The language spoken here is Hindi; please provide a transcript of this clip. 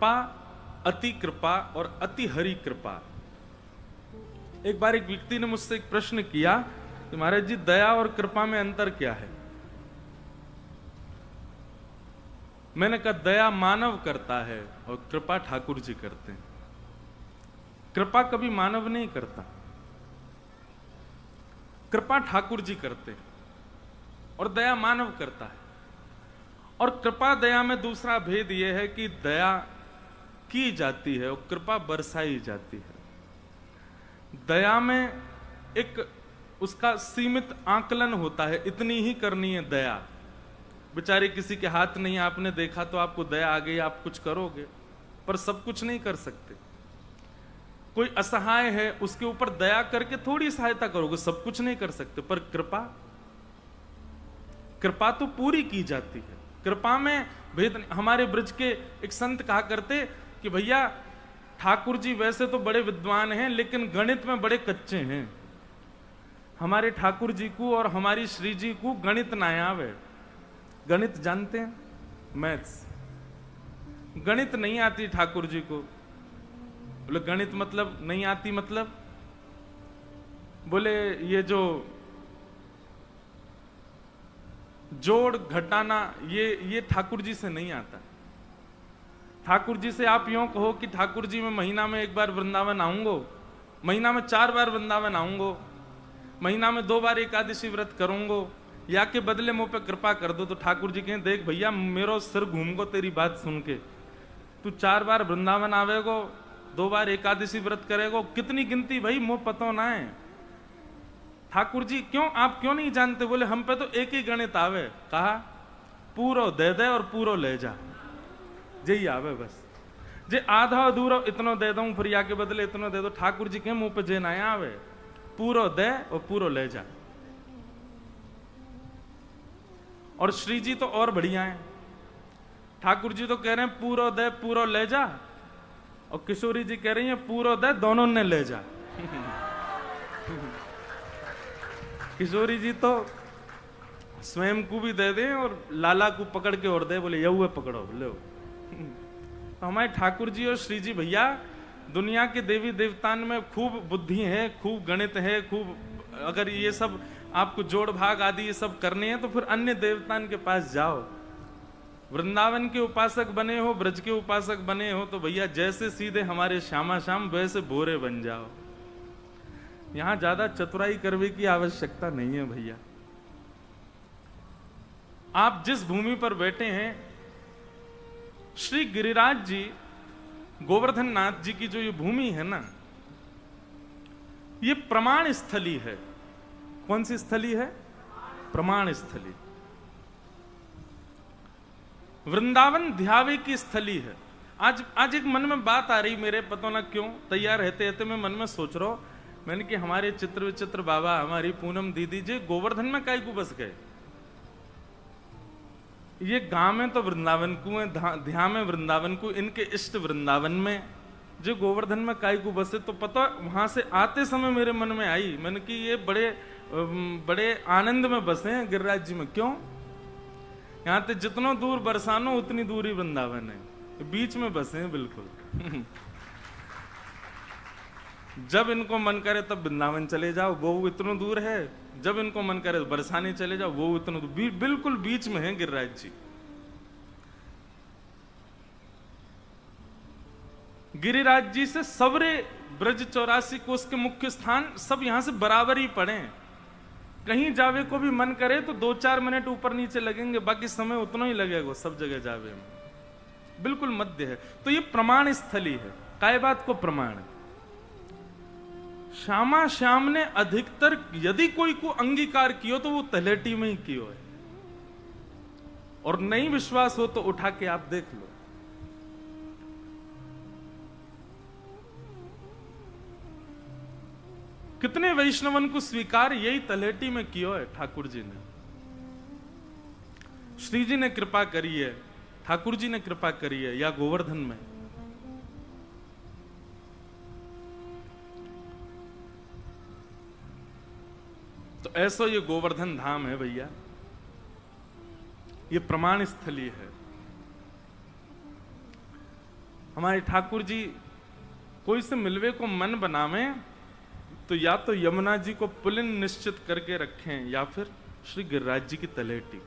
कृपा, अति कृपा और अति हरि कृपा। एक बार एक व्यक्ति ने मुझसे एक प्रश्न किया कि महाराज जी, दया और कृपा में अंतर क्या है? मैंने कहा, दया मानव करता है और कृपा ठाकुर जी करते हैं। कृपा कभी मानव नहीं करता, कृपा ठाकुर जी करते हैं और दया मानव करता है। और कृपा दया में दूसरा भेद यह है कि दया की जाती है और कृपा बरसाई जाती है। दया में एक उसका सीमित आकलन होता है, इतनी ही करनी है दया। बेचारे किसी के हाथ नहीं, आपने देखा तो आपको दया आ गई, आप कुछ करोगे, पर सब कुछ नहीं कर सकते। कोई असहाय है, उसके ऊपर दया करके थोड़ी सहायता करोगे, सब कुछ नहीं कर सकते। पर कृपा तो पूरी की जाती है। कृपा में भेद नहीं। हमारे ब्रज के एक संत कहा करते कि भैया, ठाकुर जी वैसे तो बड़े विद्वान हैं, लेकिन गणित में बड़े कच्चे हैं। हमारे ठाकुर जी को और हमारी श्री जी को गणित ना आवे। गणित जानते हैं? मैथ्स गणित नहीं आती ठाकुर जी को। बोले गणित मतलब नहीं आती, मतलब बोले ये जो जोड़ घटाना, ये ठाकुर जी से नहीं आता। ठाकुर जी से आप यूं कहो कि ठाकुर जी, मैं महीना में एक बार वृंदावन आऊंगो, महीना में 4 बार वृंदावन आऊंगो, महीना में 2 बार एकादशी व्रत करूंगो, या के बदले मुंह पे कृपा कर दो। तो ठाकुर जी कहें, देख भैया, मेरो सिर घूमगो तेरी बात सुन के। तू 4 बार वृंदावन आवेगो, 2 बार एकादशी व्रत करेगो, कितनी गिनती भाई, मुंह पतो ना है। ठाकुर जी, क्यों, आप क्यों नहीं जानते? बोले हम पे तो एक ही गणित आवे। कहा, पूरो दे दे और पूरो ले जा, यही आवे बस। जे आधा अधूरा इतनो दे दूं, फिर या के बदले इतनो दे दो। ठाकुर जी के मुंह पे जे ना आवे, पूरो दे और पूरो ले जा। और श्री जी तो और बढ़िया है। ठाकुर जी तो कह रहे हैं पूरो दे पूरो ले जा, और किशोरी जी कह रही हैं पूरो दे दोनों ने ले जा। किशोरी जी तो स्वयं को भी दे दें और लाला को पकड़ के और दे, बोले यहुए पकड़ो लो। तो हमारे ठाकुर जी और श्री जी भैया, दुनिया के देवी देवतान में खूब बुद्धि है, खूब गणित है, खूब, अगर ये सब आपको जोड़ भाग आदि ये सब करने हैं तो फिर अन्य देवतान के पास जाओ। वृंदावन के उपासक बने हो, ब्रज के उपासक बने हो, तो भैया जैसे सीधे हमारे श्यामा श्याम वैसे भोरे बन जाओ। यहां ज्यादा चतुराई करने की आवश्यकता नहीं है भैया। आप जिस भूमि पर बैठे हैं, श्री गिरिराज जी, गोवर्धन नाथ जी की जो ये भूमि है ना, ये प्रमाण स्थली है। कौन सी स्थली है? प्रमाण स्थली। वृंदावन ध्यावे की स्थली है। आज एक मन में बात आ रही मेरे, पता ना क्यों, तैयार रहते रहते मैं मन में सोच रहा हूं, मैंने कि हमारे चित्र विचित्र बाबा, हमारी पूनम दीदी जी गोवर्धन में काहे को बस गए? ये गांव में तो वृंदावन को है, ध्यान में वृंदावन को, इनके इष्ट वृंदावन में, जो गोवर्धन में काहे को बसे। तो पता, वहां से आते समय मेरे मन में आई, मैंने कि ये बड़े आनंद में बसे हैं गिरिराज जी में। क्यों? यहां से जितनो दूर बरसानो उतनी दूर ही वृंदावन है, बीच में बसे हैं बिल्कुल। जब इनको मन करे तब वृंदावन चले जाओ, वो इतना दूर है। जब इनको मन करे तो बरसाने चले जाओ, वो इतना दूर, बिल्कुल बीच में है गिरिराज जी। गिरिराज जी से सवरे ब्रज 84 कोस के मुख्य स्थान सब यहां से बराबर ही पड़े हैं। कहीं जावे को भी मन करे तो 2-4 मिनट ऊपर नीचे लगेंगे, बाकी समय उतना ही लगेगा सब जगह जावे में। बिल्कुल मध्य है। तो ये प्रमाण स्थली है। काय बात को प्रमाण? श्यामा श्याम ने अधिकतर यदि कोई को अंगीकार कियो तो वो तलेटी में ही कियो है, और नहीं विश्वास हो तो उठा के आप देख लो। कितने वैष्णवन को स्वीकार यही तलेटी में कियो है ठाकुर जी ने। श्री जी ने कृपा करी है, ठाकुर जी ने कृपा करी है, या गोवर्धन में। तो ऐसा ये गोवर्धन धाम है भैया, ये प्रमाण स्थली है। हमारे ठाकुर जी कोई से मिलवे को मन बनावे तो या तो यमुना जी को पुलिन निश्चित करके रखें या फिर श्री गिरिराज जी की तलेटी।